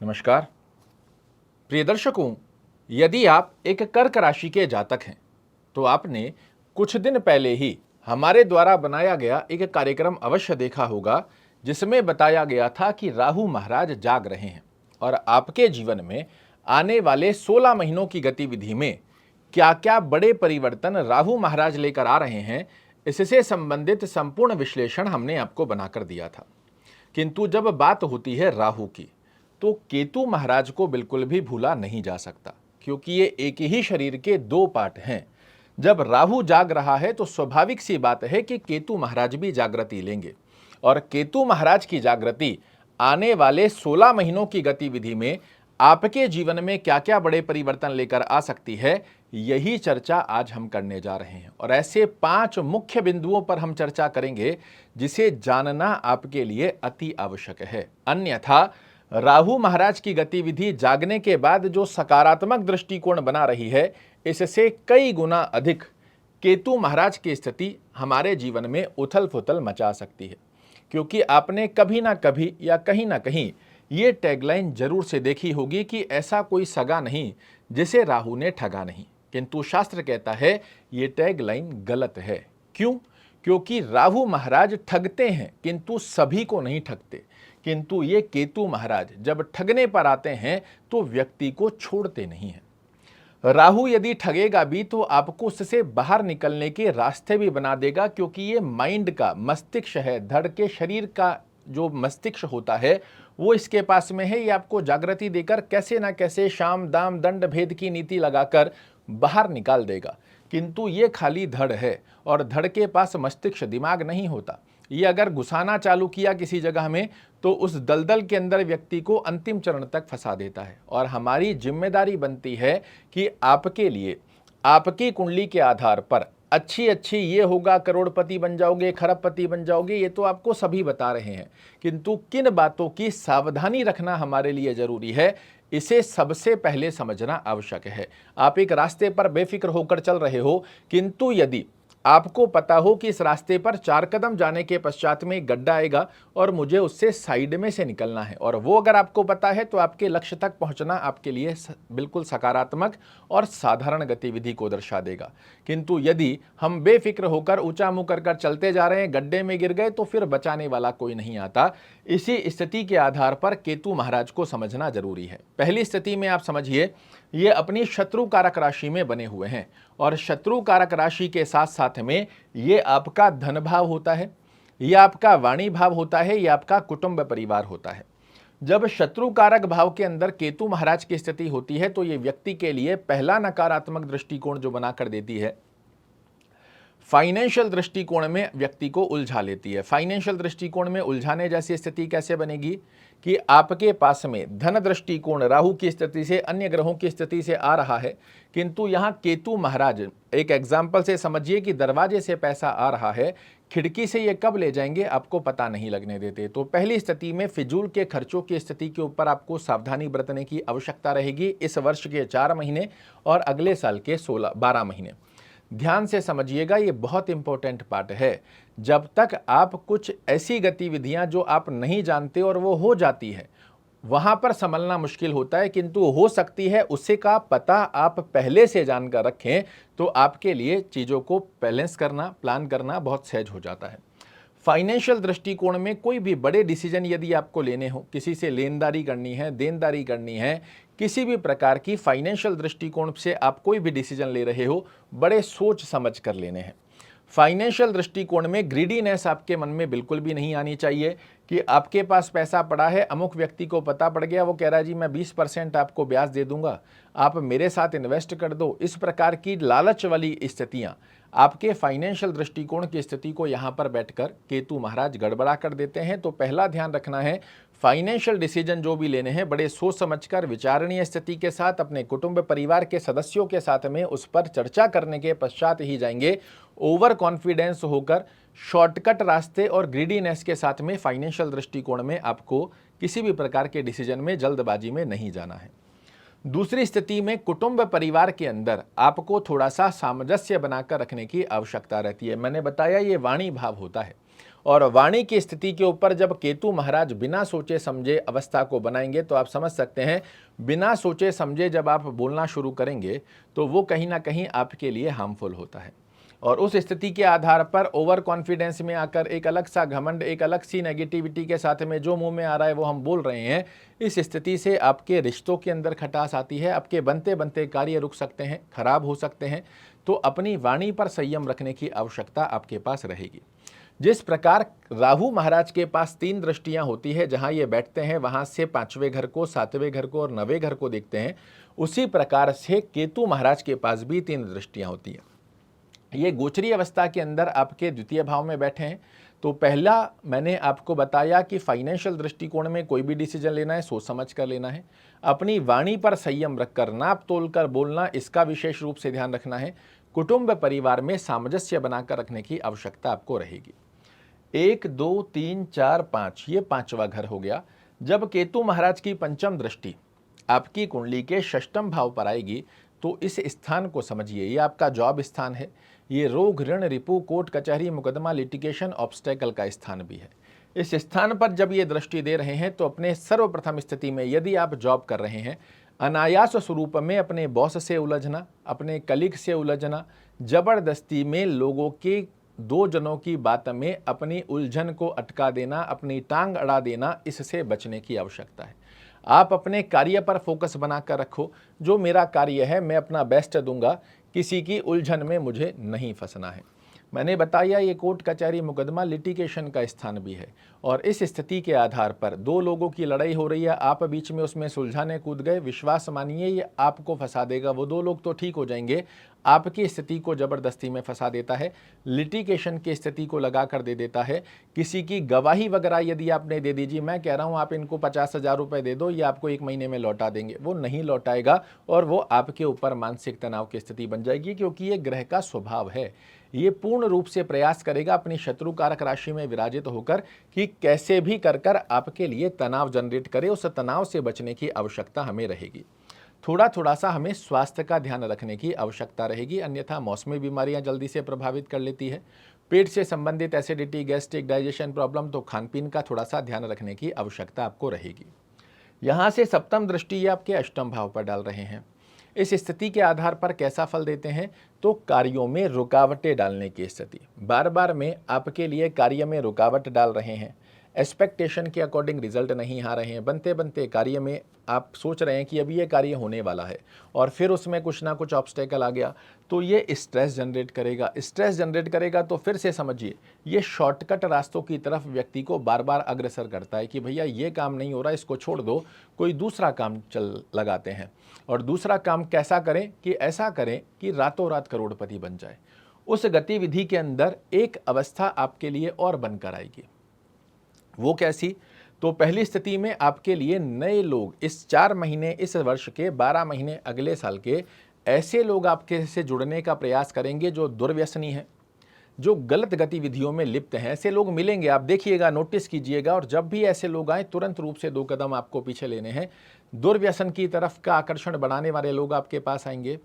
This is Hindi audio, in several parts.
नमस्कार प्रिय दर्शकों, यदि आप एक कर्क राशि के जातक हैं तो आपने कुछ दिन पहले ही हमारे द्वारा बनाया गया एक कार्यक्रम अवश्य देखा होगा, जिसमें बताया गया था कि राहु महाराज जाग रहे हैं और आपके जीवन में आने वाले 16 महीनों की गतिविधि में क्या क्या बड़े परिवर्तन राहु महाराज लेकर आ रहे हैं, इससे संबंधित संपूर्ण विश्लेषण हमने आपको बनाकर दिया था। किंतु जब बात होती है राहु की, तो केतु महाराज को बिल्कुल भी भूला नहीं जा सकता, क्योंकि ये एक ही शरीर के दो पार्ट हैं। जब राहु जाग रहा है तो स्वाभाविक सी बात है कि केतु महाराज भी जागृति लेंगे, और केतु महाराज की जागृति आने वाले 16 महीनों की गतिविधि में आपके जीवन में क्या क्या बड़े परिवर्तन लेकर आ सकती है, यही चर्चा आज हम करने जा रहे हैं। और ऐसे 5 मुख्य बिंदुओं पर हम चर्चा करेंगे जिसे जानना आपके लिए अति आवश्यक है। अन्यथा राहु महाराज की गतिविधि जागने के बाद जो सकारात्मक दृष्टिकोण बना रही है, इससे कई गुना अधिक केतु महाराज की स्थिति हमारे जीवन में उथल पुथल मचा सकती है। क्योंकि आपने कभी ना कभी या कहीं ना कहीं ये टैगलाइन जरूर से देखी होगी कि ऐसा कोई सगा नहीं जिसे राहु ने ठगा नहीं। किंतु शास्त्र कहता है ये टैगलाइन गलत है। क्यों? क्योंकि राहु महाराज ठगते हैं किंतु सभी को नहीं ठगते, किंतु ये केतु महाराज जब ठगने पर आते हैं तो व्यक्ति को छोड़ते नहीं हैं। राहु यदि ठगेगा भी तो आपको उससे बाहर निकलने के रास्ते भी बना देगा, क्योंकि ये माइंड का मस्तिष्क है, धड़ के शरीर का जो मस्तिष्क होता है वो इसके पास में है। ये आपको जागृति देकर कैसे ना कैसे शाम दाम दंड भेद की नीति लगाकर बाहर निकाल देगा। किंतु ये खाली धड़ है और धड़ के पास मस्तिष्क दिमाग नहीं होता। ये अगर घुसाना चालू किया किसी जगह में तो उस दलदल के अंदर व्यक्ति को अंतिम चरण तक फंसा देता है। और हमारी जिम्मेदारी बनती है कि आपके लिए आपकी कुंडली के आधार पर अच्छी ये होगा, करोड़पति बन जाओगे, खरबपति बन जाओगे, ये तो आपको सभी बता रहे हैं। किंतु किन बातों की सावधानी रखना हमारे लिए जरूरी है, इसे सबसे पहले समझना आवश्यक है। आप एक रास्ते पर बेफिक्र होकर चल रहे हो, किंतु यदि आपको पता हो कि इस रास्ते पर 4 कदम जाने के पश्चात में एक गड्ढा आएगा और मुझे उससे साइड में से निकलना है, और वो अगर आपको पता है तो आपके लक्ष्य तक पहुंचना आपके लिए बिल्कुल सकारात्मक और साधारण गतिविधि को दर्शा देगा। किंतु यदि हम बेफिक्र होकर ऊंचा मुंह कर चलते जा रहे हैं, गड्ढे में गिर गए तो फिर बचाने वाला कोई नहीं आता। इसी स्थिति के आधार पर केतु महाराज को समझना जरूरी है। पहली स्थिति में आप समझिए, ये अपनी शत्रु कारक राशि में बने हुए हैं, और शत्रु कारक राशि के साथ साथ में ये आपका धन भाव होता है, ये आपका वाणी भाव होता है, ये आपका कुटुंब परिवार होता है। जब शत्रु कारक भाव के अंदर केतु महाराज की स्थिति होती है तो ये व्यक्ति के लिए पहला नकारात्मक दृष्टिकोण जो बनाकर देती है, फाइनेंशियल दृष्टिकोण में व्यक्ति को उलझा लेती है। फाइनेंशियल दृष्टिकोण में उलझाने जैसी स्थिति कैसे बनेगी कि आपके पास में धन दृष्टिकोण राहु की स्थिति से, अन्य ग्रहों की स्थिति से आ रहा है, किंतु यहाँ केतु महाराज, एक एग्जाम्पल से समझिए कि दरवाजे से पैसा आ रहा है, खिड़की से ये कब ले जाएंगे आपको पता नहीं लगने देते। तो पहली स्थिति में फिजूल के खर्चों की स्थिति के ऊपर आपको सावधानी बरतने की आवश्यकता रहेगी इस वर्ष के 4 महीने और अगले साल के 12 महीने। ध्यान से समझिएगा, ये बहुत इंपॉर्टेंट पार्ट है। जब तक आप कुछ ऐसी गतिविधियां जो आप नहीं जानते और वो हो जाती है, वहां पर संभलना मुश्किल होता है, किंतु हो सकती है उसे का पता आप पहले से जानकर रखें तो आपके लिए चीज़ों को बैलेंस करना, प्लान करना बहुत सहज हो जाता है। फाइनेंशियल दृष्टिकोण में कोई भी बड़े डिसीजन यदि आपको लेने हो, किसी से लेनदारी करनी है, देनदारी करनी है, किसी भी प्रकार की फाइनेंशियल दृष्टिकोण से आप कोई भी डिसीजन ले रहे हो, बड़े सोच समझ कर लेने हैं। फाइनेंशियल दृष्टिकोण में ग्रीडीनेस आपके मन में बिल्कुल भी नहीं आनी चाहिए कि आपके पास पैसा पड़ा है, अमुक व्यक्ति को पता पड़ गया, वो कह रहा है जी मैं 20% आपको ब्याज दे दूंगा, आप मेरे साथ इन्वेस्ट कर दो। इस प्रकार की लालच वाली स्थितियां आपके फाइनेंशियल दृष्टिकोण की स्थिति को यहाँ पर बैठकर केतु महाराज गड़बड़ा कर देते हैं। तो पहला ध्यान रखना है, फाइनेंशियल डिसीजन जो भी लेने हैं बड़े सोच समझकर, विचारणीय स्थिति के साथ, अपने कुटुंब परिवार के सदस्यों के साथ में उस पर चर्चा करने के पश्चात ही जाएंगे। ओवर कॉन्फिडेंस होकर शॉर्टकट रास्ते और ग्रीडीनेस के साथ में फाइनेंशियल दृष्टिकोण में आपको किसी भी प्रकार के डिसीजन में जल्दबाजी में नहीं जाना है। दूसरी स्थिति में कुटुंब परिवार के अंदर आपको थोड़ा सा सामंजस्य बनाकर रखने की आवश्यकता रहती है। मैंने बताया ये वाणी भाव होता है, और वाणी की स्थिति के ऊपर जब केतु महाराज बिना सोचे समझे अवस्था को बनाएंगे तो आप समझ सकते हैं, बिना सोचे समझे जब आप बोलना शुरू करेंगे तो वो कहीं ना कहीं आपके लिए हार्मफुल होता है। और उस स्थिति के आधार पर ओवर कॉन्फिडेंस में आकर एक अलग सा घमंड, एक अलग सी नेगेटिविटी के साथ में जो मुंह में आ रहा है वो हम बोल रहे हैं, इस स्थिति से आपके रिश्तों के अंदर खटास आती है, आपके बनते बनते कार्य रुक सकते हैं, खराब हो सकते हैं। तो अपनी वाणी पर संयम रखने की आवश्यकता आपके पास रहेगी। जिस प्रकार राहु महाराज के पास 3 दृष्टियां होती है, जहां ये बैठते हैं वहां से 5वें घर को, 7वें घर को और 9वें घर को देखते हैं, उसी प्रकार से केतु महाराज के पास भी 3 दृष्टियां होती हैं। ये गोचरी अवस्था के अंदर आपके द्वितीय भाव में बैठे हैं। तो पहला मैंने आपको बताया कि फाइनेंशियल दृष्टिकोण में कोई भी डिसीजन लेना है सोच समझ कर लेना है, अपनी वाणी पर संयम रखकर नाप तोल कर बोलना, इसका विशेष रूप से ध्यान रखना है। कुटुंब परिवार में सामंजस्य बनाकर रखने की आवश्यकता आपको रहेगी। 1, 2, 3, 4, 5 ये 5वां घर हो गया। जब केतु महाराज की पंचम दृष्टि आपकी कुंडली के षष्ठम भाव पर आएगी तो इस स्थान को समझिए, ये आपका जॉब स्थान है, ये रोग, ऋण, रिपु, कोर्ट कचहरी, मुकदमा, लिटिगेशन, ऑब्स्टेकल का स्थान भी है। इस स्थान पर जब ये दृष्टि दे रहे हैं तो अपने सर्वप्रथम स्थिति में यदि आप जॉब कर रहे हैं, अनायास स्वरूप में अपने बॉस से उलझना, अपने कलीग से उलझना, जबरदस्ती में लोगों के 2 जनों की बात में अपनी उलझन को अटका देना, अपनी टांग अड़ा देना, इससे बचने की आवश्यकता है। आप अपने कार्य पर फोकस बनाकर रखो, जो मेरा कार्य है मैं अपना बेस्ट दूंगा, किसी की उलझन में मुझे नहीं फंसना है। मैंने बताया ये कोर्ट कचहरी, मुकदमा, लिटिगेशन का स्थान भी है और इस स्थिति के आधार पर 2 लोगों की लड़ाई हो रही है, आप बीच में उसमें सुलझाने कूद गए, विश्वास मानिए ये आपको फंसा देगा। वो 2 लोग तो ठीक हो जाएंगे, आपकी स्थिति को जबरदस्ती में फंसा देता है, लिटिगेशन की स्थिति को लगा कर दे देता है। किसी की गवाही वगैरह यदि आपने दे दीजिए, मैं कह रहा हूँ आप इनको 50,000 रुपये दे दो, ये आपको 1 महीने में लौटा देंगे, वो नहीं लौटाएगा और वो आपके ऊपर मानसिक तनाव की स्थिति बन जाएगी, क्योंकि ये ग्रह का स्वभाव है। ये पूर्ण रूप से प्रयास करेगा अपनी शत्रु कारक राशि में विराजित होकर कि कैसे भी कर आपके लिए तनाव जनरेट करे। उस तनाव से बचने की आवश्यकता हमें रहेगी। थोड़ा सा हमें स्वास्थ्य का ध्यान रखने की आवश्यकता रहेगी, अन्यथा मौसमी बीमारियां जल्दी से प्रभावित कर लेती है। पेट से संबंधित एसिडिटी, गैस्ट्रिक, डाइजेशन प्रॉब्लम, तो खान पीन का थोड़ा सा ध्यान रखने की आवश्यकता आपको रहेगी। यहाँ से सप्तम दृष्टि ये आपके अष्टम भाव पर डाल रहे हैं। इस स्थिति के आधार पर कैसा फल देते हैं, तो कार्यों में रुकावटें डालने की स्थिति, बार बार में आपके लिए कार्य में रुकावट डाल रहे हैं, एक्सपेक्टेशन के अकॉर्डिंग रिजल्ट नहीं आ रहे हैं, बनते बनते कार्य में आप सोच रहे हैं कि अभी ये कार्य होने वाला है और फिर उसमें कुछ ना कुछ ऑब्स्टेकल आ गया, तो ये स्ट्रेस जनरेट करेगा। स्ट्रेस जनरेट करेगा तो फिर से समझिए ये शॉर्टकट रास्तों की तरफ व्यक्ति को बार बार अग्रसर करता है कि भैया ये काम नहीं हो रहा, इसको छोड़ दो, कोई दूसरा काम चल लगाते हैं। और दूसरा काम कैसा करें कि ऐसा करें कि रातों रात करोड़पति बन जाए। उस गतिविधि के अंदर एक अवस्था आपके लिए और बनकर आएगी। वो कैसी, तो पहली स्थिति में आपके लिए नए लोग इस 4 महीने, इस वर्ष के 12 महीने अगले साल के ऐसे लोग आपके से जुड़ने का प्रयास करेंगे जो दुर्व्यसनी हैं, जो गलत गतिविधियों में लिप्त हैं। ऐसे लोग मिलेंगे, आप देखिएगा, नोटिस कीजिएगा, और जब भी ऐसे लोग आए तुरंत रूप से 2 कदम आपको पीछे लेने हैं। दुर्व्यसन की तरफ का आकर्षण बढ़ाने वाले लोग आपके पास आएंगे,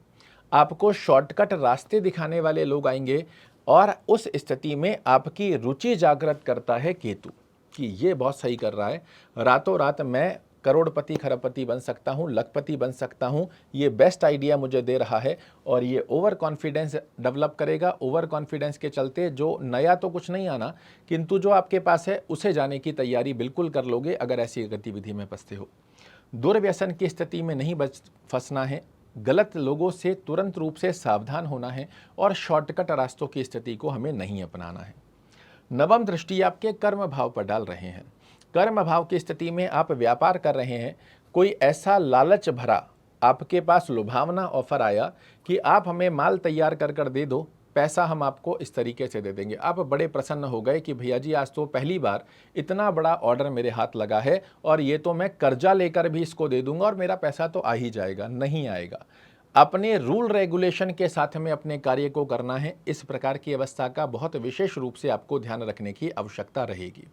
आपको शॉर्टकट रास्ते दिखाने वाले लोग आएंगे, और उस स्थिति में आपकी रुचि जागृत करता है केतु कि ये बहुत सही कर रहा है, रातों रात मैं करोड़पति, खरबपति बन सकता हूँ, लखपति बन सकता हूँ, ये बेस्ट आइडिया मुझे दे रहा है। और ये ओवर कॉन्फिडेंस डेवलप करेगा। ओवर कॉन्फिडेंस के चलते जो नया तो कुछ नहीं आना, किंतु जो आपके पास है उसे जाने की तैयारी बिल्कुल कर लोगे अगर ऐसी गतिविधि में फंसते हो। दुर्व्यसन की स्थिति में नहीं फंसना है, गलत लोगों से तुरंत रूप से सावधान होना है और शॉर्टकट रास्तों की स्थिति को हमें नहीं अपनाना है। नवम दृष्टि आपके कर्म भाव पर डाल रहे हैं। कर्म भाव की स्थिति में आप व्यापार कर रहे हैं, कोई ऐसा लालच भरा आपके पास लुभावना ऑफर आया कि आप हमें माल तैयार कर दे दो, पैसा हम आपको इस तरीके से दे देंगे। आप बड़े प्रसन्न हो गए कि भैया जी आज तो पहली बार इतना बड़ा ऑर्डर मेरे हाथ लगा है और ये तो मैं कर्जा लेकर भी इसको दे दूंगा और मेरा पैसा तो आ ही जाएगा। नहीं आएगा। अपने रूल रेगुलेशन के साथ में अपने कार्य को करना है। इस प्रकार की अवस्था का बहुत विशेष रूप से आपको ध्यान रखने की आवश्यकता रहेगी।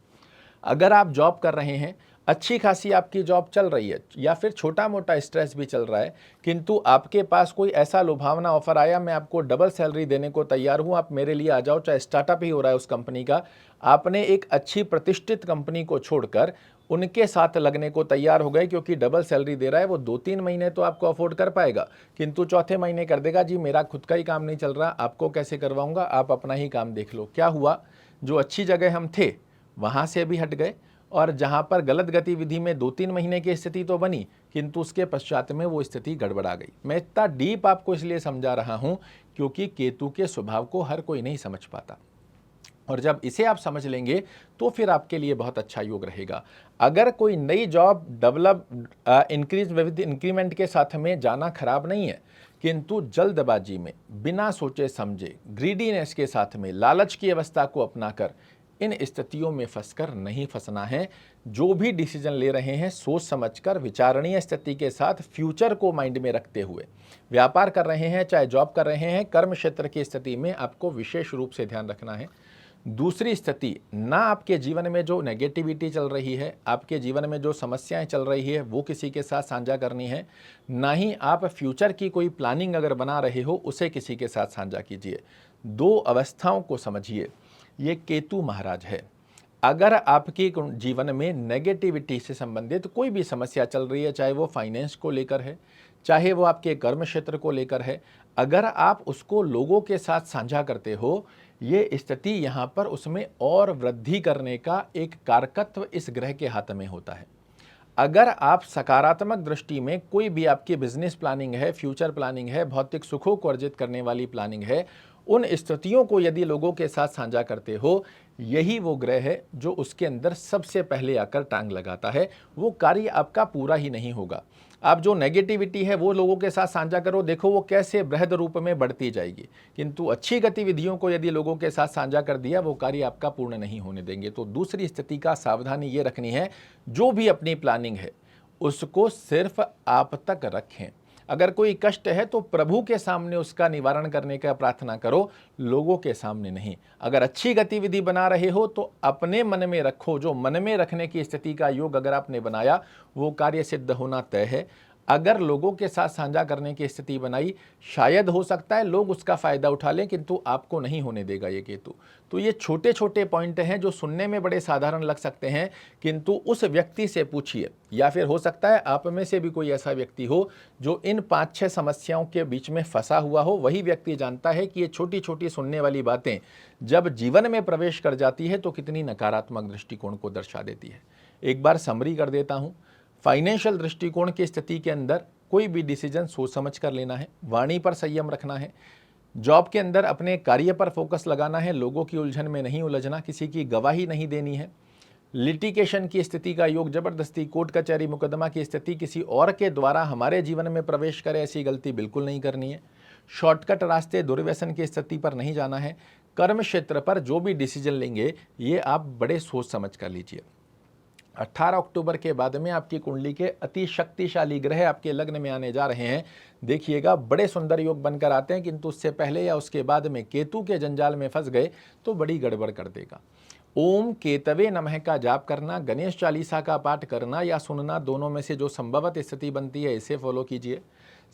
अगर आप जॉब कर रहे हैं, अच्छी खासी आपकी जॉब चल रही है या फिर छोटा मोटा स्ट्रेस भी चल रहा है, किंतु आपके पास कोई ऐसा लुभावना ऑफर आया, मैं आपको डबल सैलरी देने को तैयार हूं, आप मेरे लिए आ जाओ, चाहे स्टार्टअप ही हो रहा है उस कंपनी का, आपने एक अच्छी प्रतिष्ठित कंपनी को छोड़कर उनके साथ लगने को तैयार हो गए क्योंकि डबल सैलरी दे रहा है। वो 2-3 महीने तो आपको अफोर्ड कर पाएगा, किंतु चौथे महीने कर देगा, जी मेरा खुद का ही काम नहीं चल रहा, आपको कैसे करवाऊंगा, आप अपना ही काम देख लो। क्या हुआ, जो अच्छी जगह हम थे वहां से भी हट गए, और जहां पर गलत गतिविधि में 2-3 महीने की स्थिति तो बनी, किंतु उसके पश्चात में वो स्थिति गड़बड़ा गई। मैं इतना डीप आपको इसलिए समझा रहा हूं क्योंकि केतु के स्वभाव को हर कोई नहीं समझ पाता, और जब इसे आप समझ लेंगे तो फिर आपके लिए बहुत अच्छा योग रहेगा। अगर कोई नई job develop increase with increment के साथ में जाना खराब नहीं है, किंतु जल्दबाजी में बिना सोचे समझे ग्रीडीनेस के साथ में लालच की अवस्था को अपनाकर इन स्थितियों में फंसकर नहीं फंसना है। जो भी डिसीजन ले रहे हैं सोच समझकर विचारणीय स्थिति के साथ फ्यूचर को माइंड में रखते हुए, व्यापार कर रहे हैं चाहे जॉब कर रहे हैं, कर्म क्षेत्र की स्थिति में आपको विशेष रूप से ध्यान रखना है। दूसरी स्थिति, ना आपके जीवन में जो नेगेटिविटी चल रही है, आपके जीवन में जो समस्याएं चल रही है वो किसी के साथ साझा करनी है, ना ही आप फ्यूचर की कोई प्लानिंग अगर बना रहे हो उसे किसी के साथ साझा कीजिए। दो अवस्थाओं को समझिए, ये केतु महाराज है। अगर आपके जीवन में नेगेटिविटी से संबंधित कोई भी समस्या चल रही है, चाहे वो फाइनेंस को लेकर है, चाहे वो आपके कर्म क्षेत्र को लेकर है, अगर आप उसको लोगों के साथ साझा करते हो, ये स्थिति यहाँ पर उसमें और वृद्धि करने का एक कारकत्व इस ग्रह के हाथ में होता है। अगर आप सकारात्मक दृष्टि में कोई भी आपकी बिजनेस प्लानिंग है, फ्यूचर प्लानिंग है, भौतिक सुखों को अर्जित करने वाली प्लानिंग है, उन स्थितियों को यदि लोगों के साथ साझा करते हो, यही वो ग्रह है जो उसके अंदर सबसे पहले आकर टांग लगाता है। वो कार्य आपका पूरा ही नहीं होगा। आप जो नेगेटिविटी है वो लोगों के साथ साझा करो, देखो वो कैसे बृहद रूप में बढ़ती जाएगी, किंतु अच्छी गतिविधियों को यदि लोगों के साथ साझा कर दिया, वो कार्य आपका पूर्ण नहीं होने देंगे। तो दूसरी स्थिति का सावधानी ये रखनी है, जो भी अपनी प्लानिंग है उसको सिर्फ आप तक रखें। अगर कोई कष्ट है तो प्रभु के सामने उसका निवारण करने का प्रार्थना करो, लोगों के सामने नहीं। अगर अच्छी गतिविधि बना रहे हो तो अपने मन में रखो, जो मन में रखने की स्थिति का योग अगर आपने बनाया वो कार्य सिद्ध होना तय है। अगर लोगों के साथ साझा करने की स्थिति बनाई, शायद हो सकता है लोग उसका फायदा उठा लें, किंतु आपको नहीं होने देगा ये केतु। तो ये छोटे छोटे पॉइंट हैं जो सुनने में बड़े साधारण लग सकते हैं, किंतु उस व्यक्ति से पूछिए, या फिर हो सकता है आप में से भी कोई ऐसा व्यक्ति हो जो इन 5-6 समस्याओं के बीच में फंसा हुआ हो। वही व्यक्ति जानता है कि ये छोटी छोटी सुनने वाली बातें जब जीवन में प्रवेश कर जाती है तो कितनी नकारात्मक दृष्टिकोण को दर्शा देती है। एक बार समरी कर देता हूँ। फाइनेंशियल दृष्टिकोण की स्थिति के अंदर कोई भी डिसीजन सोच समझ कर लेना है, वाणी पर संयम रखना है, जॉब के अंदर अपने कार्य पर फोकस लगाना है, लोगों की उलझन में नहीं उलझना, किसी की गवाही नहीं देनी है। लिटिगेशन की स्थिति का योग, जबरदस्ती कोर्ट कचहरी मुकदमा की स्थिति किसी और के द्वारा हमारे जीवन में प्रवेश करे, ऐसी गलती बिल्कुल नहीं करनी है। शॉर्टकट रास्ते, दुर्व्यसन की स्थिति पर नहीं जाना है। कर्म क्षेत्र पर जो भी डिसीजन लेंगे ये आप बड़े सोच समझ कर लीजिए। 18 अक्टूबर के बाद में आपकी कुंडली के अति शक्तिशाली ग्रह आपके लग्न में आने जा रहे हैं। देखिएगा बड़े सुंदर योग बनकर आते हैं, किंतु उससे पहले या उसके बाद में केतु के जंजाल में फंस गए तो बड़ी गड़बड़ कर देगा। ओम केतवे नमः का जाप करना, गणेश चालीसा का पाठ करना या सुनना, दोनों में से जो संभवत स्थिति बनती है इसे फॉलो कीजिए।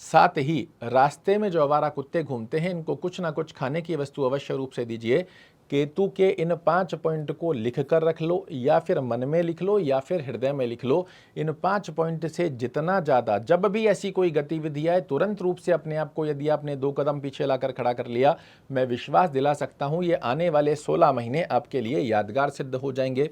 साथ ही रास्ते में जो आवारा कुत्ते घूमते हैं इनको कुछ ना कुछ खाने की वस्तु अवश्य रूप से दीजिए। केतु के इन 5 पॉइंट को लिख कर रख लो, या फिर मन में लिख लो या फिर हृदय में लिख लो। इन 5 पॉइंट से जितना ज़्यादा जब भी ऐसी कोई गतिविधि आए, तुरंत रूप से अपने आप को यदि आपने 2 कदम पीछे लाकर खड़ा कर लिया, मैं विश्वास दिला सकता हूँ ये आने वाले 16 महीने आपके लिए यादगार सिद्ध हो जाएंगे।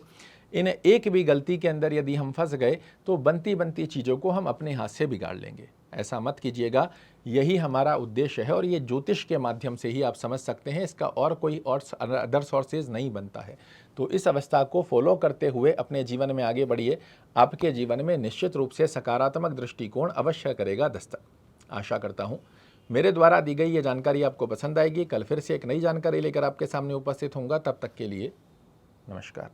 इन एक भी गलती के अंदर यदि हम फंस गए तो बनती बनती चीज़ों को हम अपने हाथ से बिगाड़ लेंगे। ऐसा मत कीजिएगा, यही हमारा उद्देश्य है और ये ज्योतिष के माध्यम से ही आप समझ सकते हैं, इसका और कोई और अदर सोर्सेज नहीं बनता है। तो इस अवस्था को फॉलो करते हुए अपने जीवन में आगे बढ़िए, आपके जीवन में निश्चित रूप से सकारात्मक दृष्टिकोण अवश्य करेगा दस्तक। आशा करता हूँ मेरे द्वारा दी गई ये जानकारी आपको पसंद आएगी। कल फिर से एक नई जानकारी लेकर आपके सामने उपस्थित होऊंगा, तब तक के लिए नमस्कार।